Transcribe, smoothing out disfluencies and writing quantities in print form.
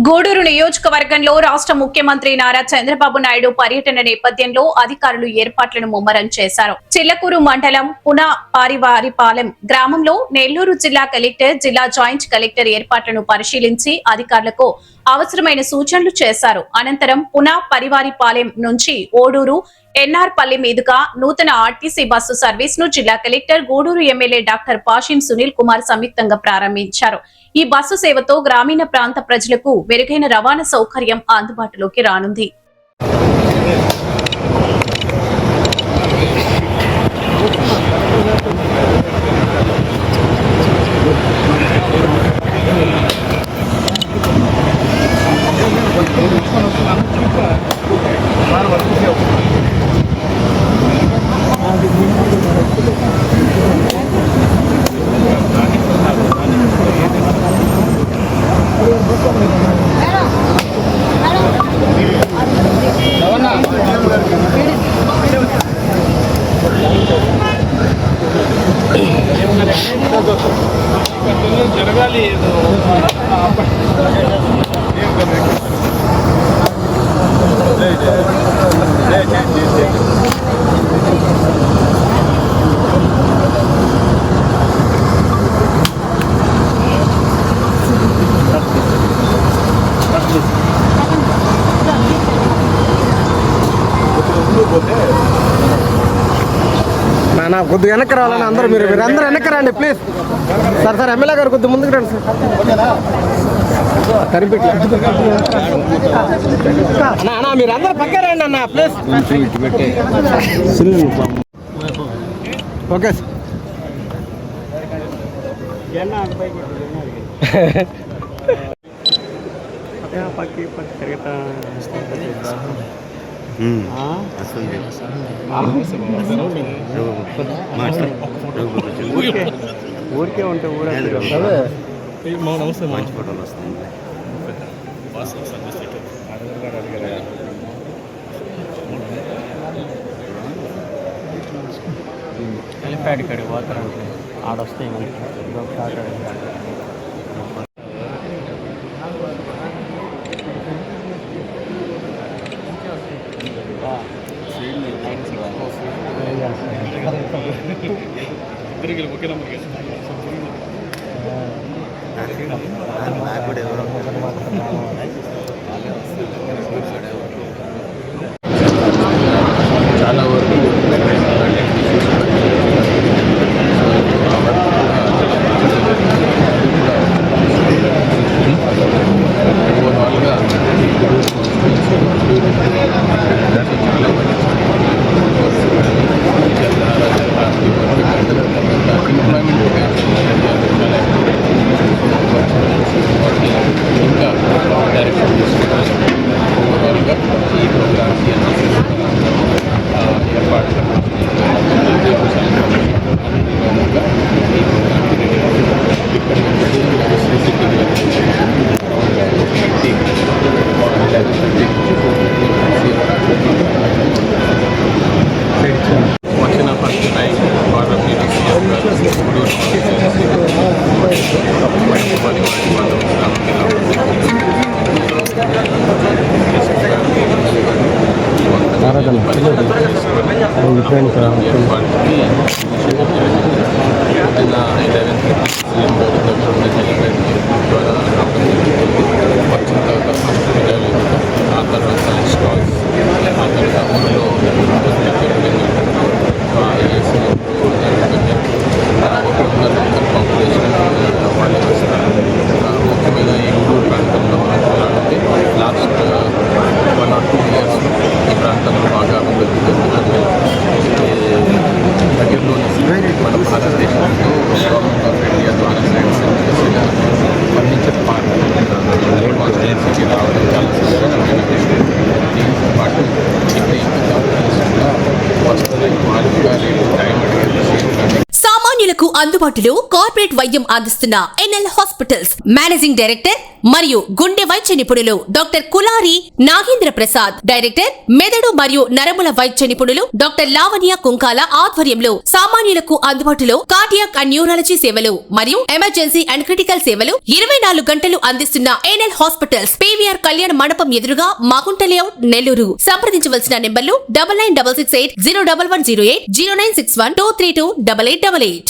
గూడూరు నియోజకవర్గంలో రాష్ట్ర ముఖ్యమంత్రి నారా చంద్రబాబు నాయుడు పర్యటన నేపథ్యంలో అధికారులు ఏర్పాట్లను ముమ్మరం చేశారు. చిల్లకూరు మండలం పునపారివారిపాలెం గ్రామంలో నెల్లూరు జిల్లా కలెక్టర్, జిల్లా జాయింట్ కలెక్టర్ ఏర్పాట్లను పరిశీలించి అధికారులకు అవసరమైన సూచనలు చేశారు. అనంతరం పునపారివారిపాలెం నుంచి ఓడూరు ఎన్ఆర్పల్లి మీదుగా నూతన ఆర్టీసీ బస్సు సర్వీస్ ను జిల్లా collector, Gudur MLA doctor Pasim Sunil Kumar సంయుక్తంగా ప్రారంభించారు. ఈ బస్సు సేవతో గ్రామీణ ప్రాంత ప్రజలకు మెరుగైన రవాణా సౌకర్యం అందుబాటులోకి రానుంది. జరగాలి నా కొద్దిగా వెనక్కి రావాలని అందరూ మీరు అందరూ వెనక్కి రండి ప్లీజ్. సార్ ఎమ్మెల్యే గారు కొద్దిగా ముందుకు రండి సార్. కనిపెట్టి మీరు అందరూ పక్క రండి అన్న ప్లీజ్. Okay sir. పక్కి తిరుగుతా ఊరికే ఉంటే ఊరే మంచి ఫోటోలు వస్తాయి. హెలిప్యాడ్ ఇక్కడికి పోతారంటే ఆడొస్తాయి మనకి. చాలా వరకు వచ్చిన ఫస్ట్ టైం ముఖ్యమైన ఈ గూడూరు ప్రాంతంలో చూడాలంటే లాస్ట్ 1 or 2 years ఈ ప్రాంతంలో బాగా అభివృద్ధి జరుగుతుంది. దగ్గరలోని మన భారతదేశంలో గవర్నమెంట్ ఆఫ్ ఇండియా ద్వారా ఫర్నిచర్ పార్క్ కాన్స్టిట్యున్సీకి రావడం చాలా సంతోషమైన విషయం. దీంతో పాటు ఇక్కడ ఇంకా కంపెనీస్ కూడా వస్తున్నాయి. వాళ్ళు టైం అడిగే సామాన్యులకు అందుబాటులో కార్పొరేట్ వైద్యం అందిస్తున్న ఎన్ఎల్ హాస్పిటల్స్ మేనేజింగ్ డైరెక్టర్ మరియు గుండె వైద్య నిపుణులు డాక్టర్ కులారి నాగేంద్ర ప్రసాద్, డైరెక్టర్ మెదడు మరియు నరముల వైద్య నిపుణులు డాక్టర్ లావణ్య కుంకాల ఆధ్వర్యంలో సామాన్యులకు అందుబాటులో కార్డియాక్ అండ్ న్యూరాలజీ సేవలు మరియు ఎమర్జెన్సీ అండ్ క్రిటికల్ సేవలు 24 గంటలు అందిస్తున్న ఎన్ఎల్ హాస్పిటల్స్ పీవీఆర్ కళ్యాణ మండపం ఎదురుగా మాగుంట లేఅవుట్, నెల్లూరు. సంప్రదించవలసిన నెంబర్లు 9966801108, 0961232888.